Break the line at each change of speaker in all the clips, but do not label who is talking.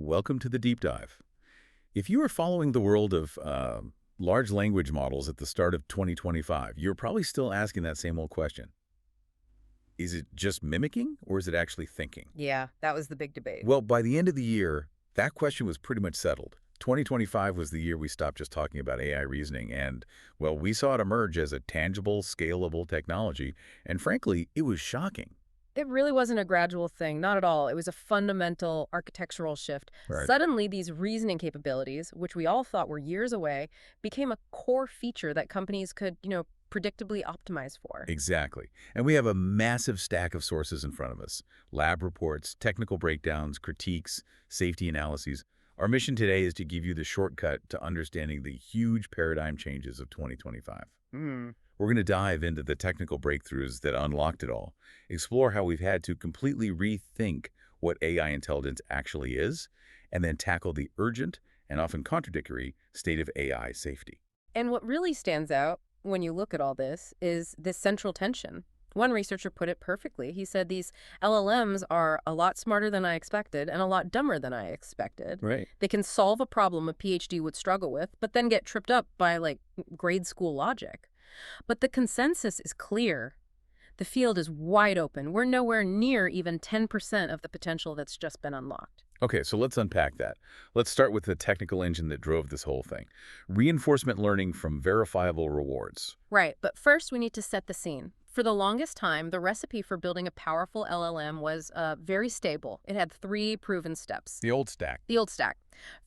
welcome to the deep dive. If you are following the world of large language models at the start of 2025, you're probably still asking that same old question. Is it just mimicking or is it actually thinking?
Yeah, that was the big debate.
Well, by the end of the year, that question was pretty much settled. 2025 was the year we stopped just talking about AI reasoning and, well, we saw it emerge as a tangible, scalable technology, and frankly, it was shocking.
It really wasn't a gradual thing, not at all. It was a fundamental architectural shift.
Right.
Suddenly, these reasoning capabilities, which we all thought were years away, became a core feature that companies could, predictably optimize for.
Exactly. And we have a massive stack of sources in front of us. Lab reports, technical breakdowns, critiques, safety analyses. Our mission today is to give you the shortcut to understanding the huge paradigm changes of 2025.
Hmm.
We're going to dive into the technical breakthroughs that unlocked it all, explore how we've had to completely rethink what AI intelligence actually is, and then tackle the urgent and often contradictory state of AI safety.
And what really stands out when you look at all this is this central tension. One researcher put it perfectly. He said these LLMs are a lot smarter than I expected and a lot dumber than I expected.
Right.
They can solve a problem a PhD would struggle with, but then get tripped up by grade school logic. But the consensus is clear. The field is wide open. We're nowhere near even 10% of the potential that's just been unlocked.
Okay, so let's unpack that. Let's start with the technical engine that drove this whole thing. Reinforcement learning from verifiable rewards.
Right, but first we need to set the scene. For the longest time, the recipe for building a powerful LLM was very stable. It had three proven steps.
The old stack.
The old stack.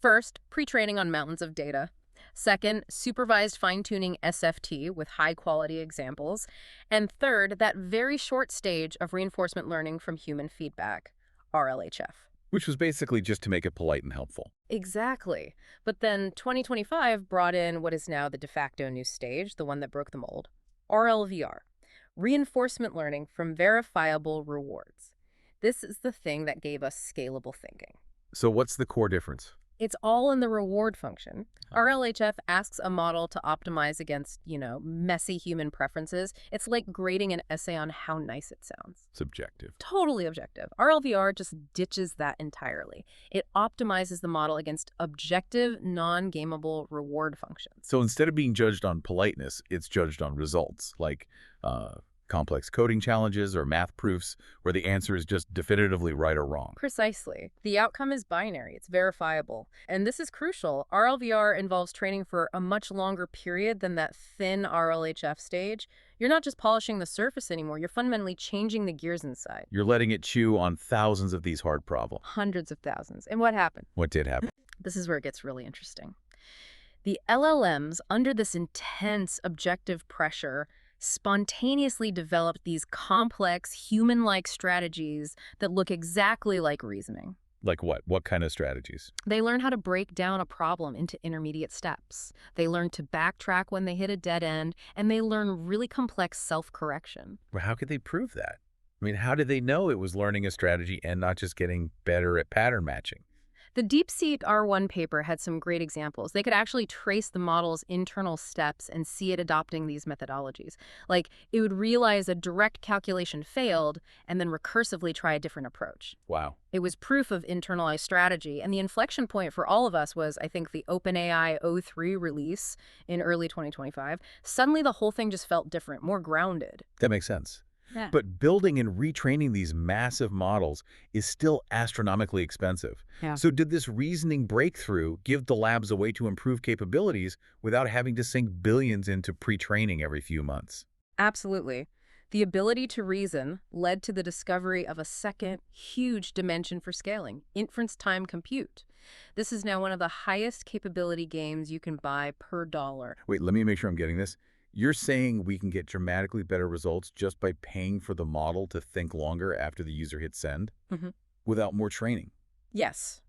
First, pre-training on mountains of data. Second, supervised fine-tuning SFT with high-quality examples. And third, that very short stage of reinforcement learning from human feedback, RLHF.
Which was basically just to make it polite and helpful.
Exactly. But then 2025 brought in what is now the de facto new stage, the one that broke the mold, RLVR, reinforcement learning from verifiable rewards. This is the thing that gave us scalable thinking.
So what's the core difference?
It's all in the reward function. RLHF asks a model to optimize against, messy human preferences. It's like grading an essay on how nice it sounds.
Subjective.
Totally objective. RLVR just ditches that entirely. It optimizes the model against objective, non-gameable reward functions.
So instead of being judged on politeness, it's judged on results, like complex coding challenges or math proofs where the answer is just definitively right or wrong.
Precisely. The outcome is binary. It's verifiable. And this is crucial. RLVR involves training for a much longer period than that thin RLHF stage. You're not just polishing the surface anymore. You're fundamentally changing the gears inside.
You're letting it chew on thousands of these hard problems.
Hundreds of thousands. And what happened?
What did happen?
This is where it gets really interesting. The LLMs, under this intense objective pressure, spontaneously developed these complex, human-like strategies that look exactly like reasoning.
Like what? What kind of strategies?
They learn how to break down a problem into intermediate steps. They learn to backtrack when they hit a dead end, and they learn really complex self-correction.
Well, how could they prove that? I mean, how did they know it was learning a strategy and not just getting better at pattern matching?
The DeepSeek R1 paper had some great examples. They could actually trace the model's internal steps and see it adopting these methodologies. Like, it would realize a direct calculation failed and then recursively try a different approach.
Wow.
It was proof of internalized strategy, and the inflection point for all of us was, I think, the OpenAI o3 release in early 2025. Suddenly, the whole thing just felt different, more grounded.
That makes sense.
Yeah.
But building and retraining these massive models is still astronomically expensive.
Yeah.
So did this reasoning breakthrough give the labs a way to improve capabilities without having to sink billions into pre-training every few months?
Absolutely. The ability to reason led to the discovery of a second huge dimension for scaling, inference time compute. This is now one of the highest capability games you can buy per dollar.
Wait, let me make sure I'm getting this. You're saying we can get dramatically better results just by paying for the model to think longer after the user hits send?
Mhm.
Without more training?
Yes.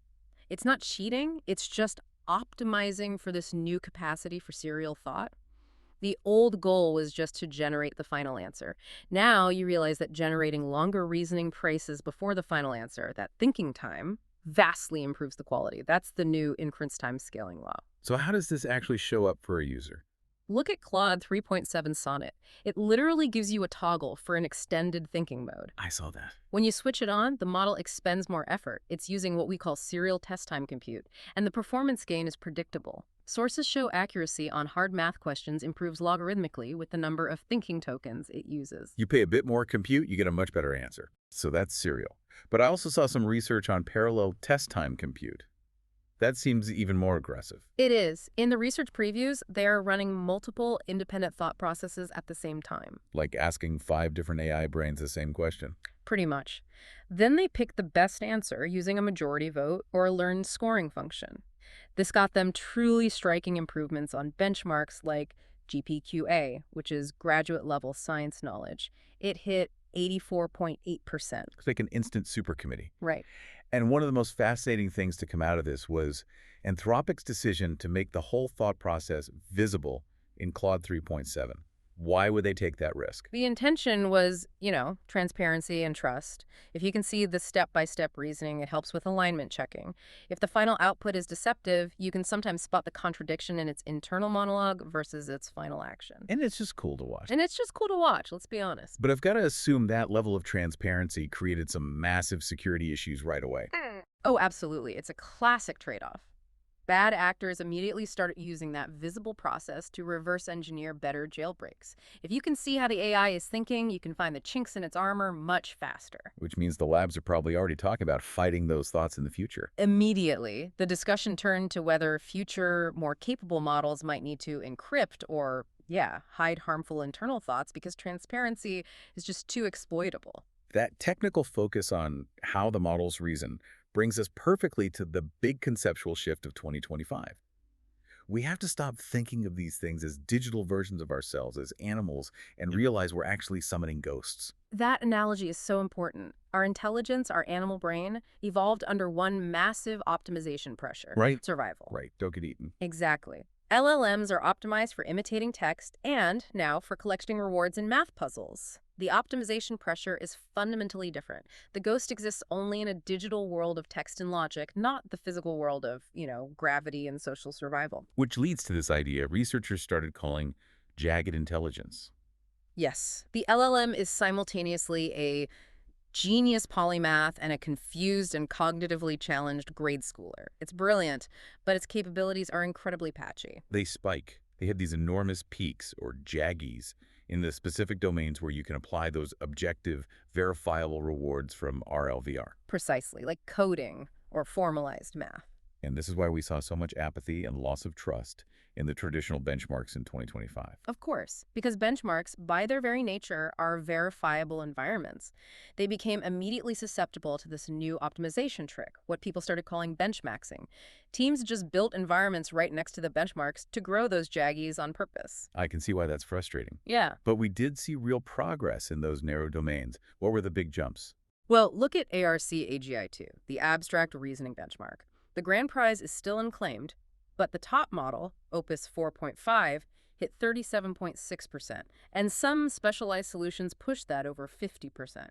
It's not cheating, it's just optimizing for this new capacity for serial thought. The old goal was just to generate the final answer. Now you realize that generating longer reasoning traces before the final answer, that thinking time, vastly improves the quality. That's the new inference time scaling law.
So how does this actually show up for a user?
Look at Claude 3.7 Sonnet. It literally gives you a toggle for an extended thinking mode.
I saw that.
When you switch it on, the model expends more effort. It's using what we call serial test time compute, and the performance gain is predictable. Sources show accuracy on hard math questions improves logarithmically with the number of thinking tokens it uses.
You pay a bit more compute, you get a much better answer. So that's serial. But I also saw some research on parallel test time compute. That seems even more aggressive.
It is. In the research previews, they are running multiple independent thought processes at the same time.
Like asking 5 different AI brains the same question.
Pretty much. Then they pick the best answer using a majority vote or a learned scoring function. This got them truly striking improvements on benchmarks like GPQA, which is graduate-level science knowledge. It hit 84.8%.
It's like an instant supercommittee.
Right.
And one of the most fascinating things to come out of this was Anthropic's decision to make the whole thought process visible in Claude 3.7. Why would they take that risk?
The intention was, transparency and trust. If you can see the step-by-step reasoning, it helps with alignment checking. If the final output is deceptive, you can sometimes spot the contradiction in its internal monologue versus its final action.
And it's just cool to watch.
And it's just cool to watch, let's be honest.
But I've got to assume that level of transparency created some massive security issues right away.
Oh, absolutely. It's a classic trade-off. Bad actors immediately start using that visible process to reverse engineer better jailbreaks. If you can see how the AI is thinking, you can find the chinks in its armor much faster.
Which means the labs are probably already talking about fighting those thoughts in the future.
Immediately, the discussion turned to whether future, more capable models might need to encrypt or, hide harmful internal thoughts because transparency is just too exploitable.
That technical focus on how the models reason brings us perfectly to the big conceptual shift of 2025. We have to stop thinking of these things as digital versions of ourselves, as animals, and realize we're actually summoning ghosts.
That analogy is so important. Our intelligence, our animal brain, evolved under one massive optimization pressure.
Right.
Survival.
Right. Don't get eaten.
Exactly. LLMs are optimized for imitating text and now for collecting rewards in math puzzles. The optimization pressure is fundamentally different. The ghost exists only in a digital world of text and logic, not the physical world of, gravity and social survival.
Which leads to this idea researchers started calling jagged intelligence.
Yes, the LLM is simultaneously a genius polymath and a confused and cognitively challenged grade schooler. It's brilliant, but its capabilities are incredibly patchy.
They spike. They have these enormous peaks, or jaggies, in the specific domains where you can apply those objective, verifiable rewards from RLVR.
Precisely, like coding or formalized math.
And this is why we saw so much apathy and loss of trust in the traditional benchmarks in 2025.
Of course, because benchmarks, by their very nature, are verifiable environments. They became immediately susceptible to this new optimization trick, what people started calling benchmaxing. Teams just built environments right next to the benchmarks to grow those jaggies on purpose.
I can see why that's frustrating.
Yeah.
But we did see real progress in those narrow domains. What were the big jumps?
Well, look at ARC-AGI-2, the abstract reasoning benchmark. The grand prize is still unclaimed, but the top model, Opus 4.5, hit 37.6%, and some specialized solutions pushed that over 50%.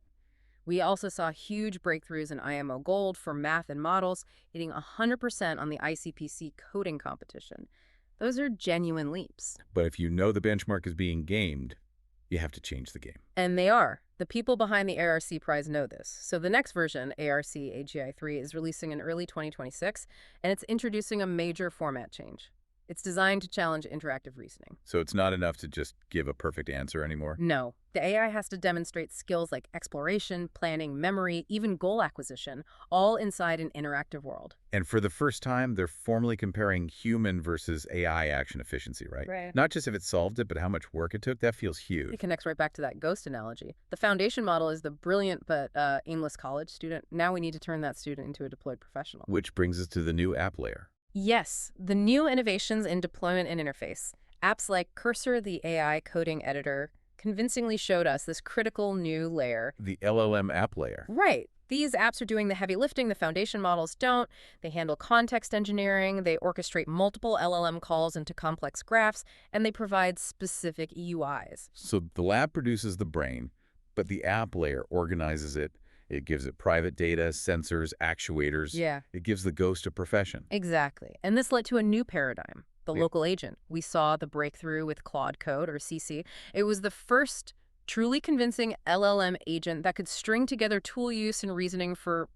We also saw huge breakthroughs in IMO Gold for math and models, hitting 100% on the ICPC coding competition. Those are genuine leaps.
But if you know the benchmark is being gamed, you have to change the game.
And they are. The people behind the ARC prize know this. So the next version, ARC-AGI-3, is releasing in early 2026, and it's introducing a major format change. It's designed to challenge interactive reasoning.
So it's not enough to just give a perfect answer anymore?
No. The AI has to demonstrate skills like exploration, planning, memory, even goal acquisition, all inside an interactive world.
And for the first time, they're formally comparing human versus AI action efficiency, right?
Right.
Not just if it solved it, but how much work it took. That feels huge.
It connects right back to that ghost analogy. The foundation model is the brilliant but aimless college student. Now we need to turn that student into a deployed professional.
Which brings us to the new app layer.
Yes, the new innovations in deployment and interface. Apps like Cursor, the AI coding editor, convincingly showed us this critical new layer.
The LLM app layer.
Right. These apps are doing the heavy lifting the foundation models don't. They handle context engineering, they orchestrate multiple LLM calls into complex graphs, and they provide specific EUIs.
So the lab produces the brain, but the app layer organizes it. It gives it private data, sensors, actuators.
Yeah.
It gives the ghost a profession.
Exactly. And this led to a new paradigm. the
Yeah.
local agent. We saw the breakthrough with Claude Code, or CC. It was the first truly convincing LLM agent that could string together tool use and reasoning for,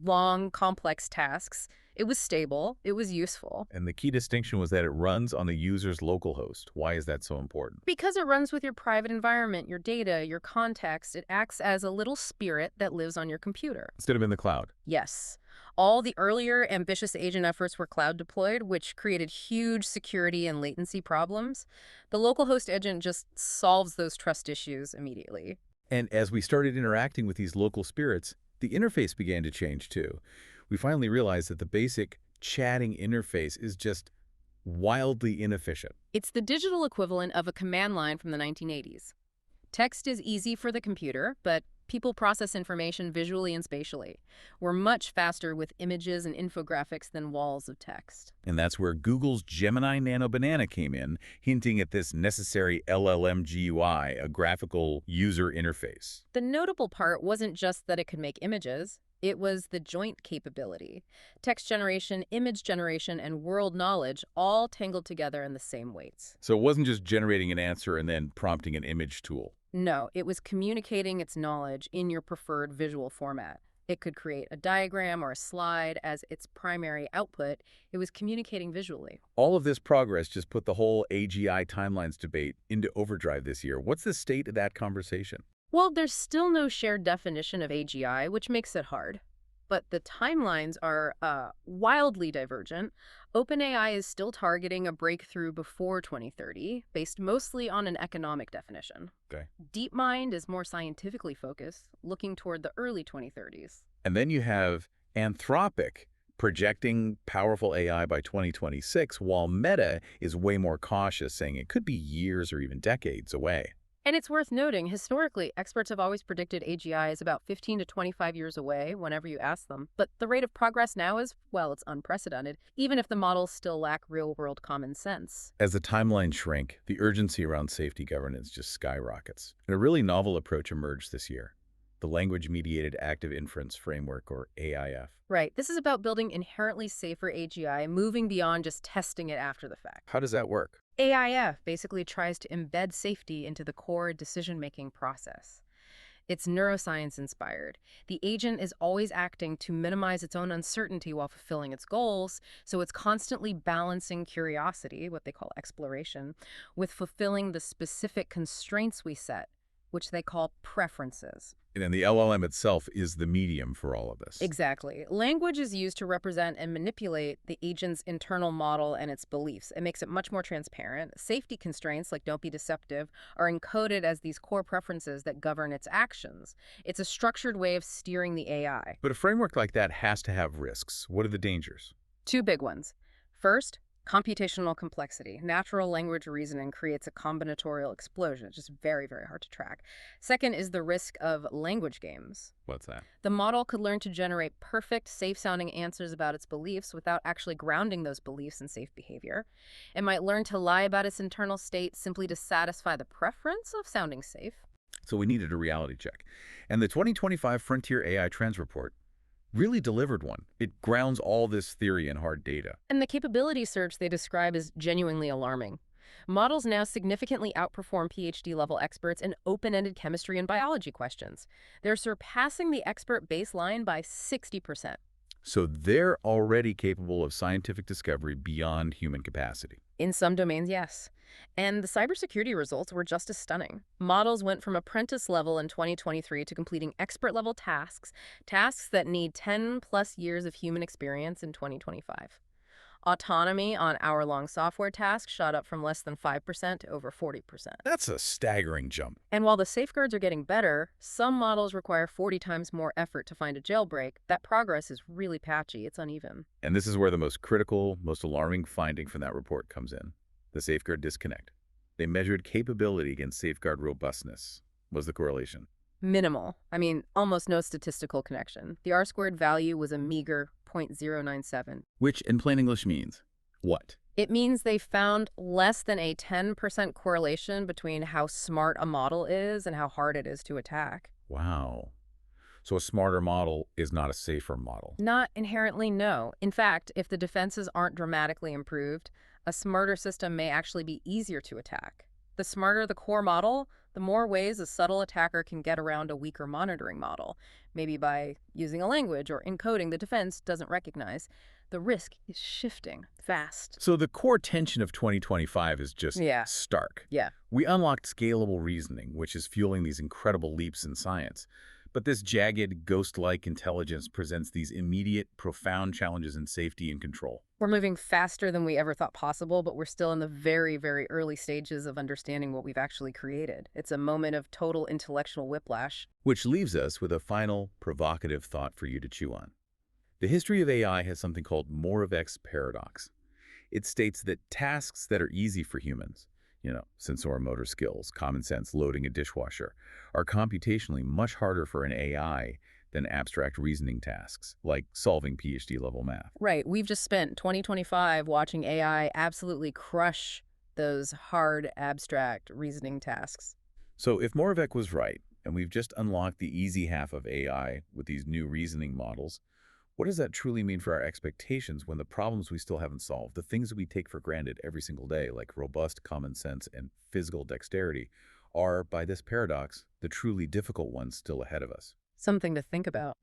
long, complex tasks. It was stable. It was useful.
And the key distinction was that it runs on the user's local host. Why is that so important?
Because it runs with your private environment, your data, your context, it acts as a little spirit that lives on your computer.
Instead of in the cloud.
Yes. All the earlier ambitious agent efforts were cloud deployed, which created huge security and latency problems. The local host agent just solves those trust issues immediately.
And as we started interacting with these local spirits, the interface began to change too. We finally realized that the basic chatting interface is just wildly inefficient.
It's the digital equivalent of a command line from the 1980s. Text is easy for the computer, but people process information visually and spatially. We're much faster with images and infographics than walls of text.
And that's where Google's Gemini Nano Banana came in, hinting at this necessary LLM GUI, a graphical user interface.
The notable part wasn't just that it could make images. It was the joint capability. Text generation, image generation, and world knowledge all tangled together in the same weights.
So it wasn't just generating an answer and then prompting an image tool.
No, it was communicating its knowledge in your preferred visual format. It could create a diagram or a slide as its primary output. It was communicating visually.
All of this progress just put the whole AGI timelines debate into overdrive this year. What's the state of that conversation?
Well, there's still no shared definition of AGI, which makes it hard. But the timelines are wildly divergent. OpenAI is still targeting a breakthrough before 2030, based mostly on an economic definition.
Okay.
DeepMind is more scientifically focused, looking toward the early 2030s.
And then you have Anthropic projecting powerful AI by 2026, while Meta is way more cautious, saying it could be years or even decades away.
And it's worth noting, historically, experts have always predicted AGI is about 15 to 25 years away whenever you ask them. But the rate of progress now is, well, it's unprecedented, even if the models still lack real-world common sense.
As the timelines shrink, the urgency around safety governance just skyrockets. And a really novel approach emerged this year, the Language-Mediated Active Inference Framework, or AIF.
Right. This is about building inherently safer AGI, moving beyond just testing it after the fact.
How does that work?
AIF basically tries to embed safety into the core decision-making process. It's neuroscience-inspired. The agent is always acting to minimize its own uncertainty while fulfilling its goals, so it's constantly balancing curiosity, what they call exploration, with fulfilling the specific constraints we set, which they call preferences.
And then the LLM itself is the medium for all of this.
Exactly. Language is used to represent and manipulate the agent's internal model and its beliefs. It makes it much more transparent. Safety constraints, like don't be deceptive, are encoded as these core preferences that govern its actions. It's a structured way of steering the AI.
But a framework like that has to have risks. What are the dangers?
Two big ones. First, computational complexity. Natural language reasoning creates a combinatorial explosion. It's just very, very hard to track. Second is the risk of language games.
What's that?
The model could learn to generate perfect, safe-sounding answers about its beliefs without actually grounding those beliefs in safe behavior. It might learn to lie about its internal state simply to satisfy the preference of sounding safe.
So we needed a reality check. And the 2025 Frontier AI Trends Report really delivered one. It grounds all this theory in hard data.
And the capability surge they describe is genuinely alarming. Models now significantly outperform PhD-level experts in open-ended chemistry and biology questions. They're surpassing the expert baseline by 60%.
So they're already capable of scientific discovery beyond human capacity.
In some domains, yes. And the cybersecurity results were just as stunning. Models went from apprentice level in 2023 to completing expert level tasks that need 10+ years of human experience in 2025. Autonomy on hour-long software tasks shot up from less than 5% to over 40%.
That's a staggering jump.
And while the safeguards are getting better, some models require 40 times more effort to find a jailbreak. That progress is really patchy. It's uneven.
And this is where the most critical, most alarming finding from that report comes in. The safeguard disconnect. They measured capability against safeguard robustness. Was the correlation?
Minimal. I mean, almost no statistical connection. The R-squared value was a meager 0.097.
Which, in plain English, means what?
It means they found less than a 10% correlation between how smart a model is and how hard it is to attack.
Wow. So a smarter model is not a safer model.
Not inherently, no. In fact, if the defenses aren't dramatically improved, A smarter system may actually be easier to attack. The smarter the core model, the more ways a subtle attacker can get around a weaker monitoring model, maybe by using a language or encoding the defense doesn't recognize. The risk is shifting fast.
So the core tension of 2025 is just
Yeah.
stark.
Yeah.
We unlocked scalable reasoning, which is fueling these incredible leaps in science. But this jagged, ghost-like intelligence presents these immediate, profound challenges in safety and control.
We're moving faster than we ever thought possible, but we're still in the very, very early stages of understanding what we've actually created. It's a moment of total intellectual whiplash.
Which leaves us with a final, provocative thought for you to chew on. The history of AI has something called Moravec's paradox. It states that tasks that are easy for humans, sensor-motor skills, common sense, loading a dishwasher, are computationally much harder for an AI than abstract reasoning tasks, like solving PhD-level math.
Right. We've just spent 2025 watching AI absolutely crush those hard, abstract reasoning tasks.
So if Moravec was right, and we've just unlocked the easy half of AI with these new reasoning models, what does that truly mean for our expectations when the problems we still haven't solved, the things that we take for granted every single day, like robust common sense and physical dexterity, are, by this paradox, the truly difficult ones still ahead of us?
Something to think about.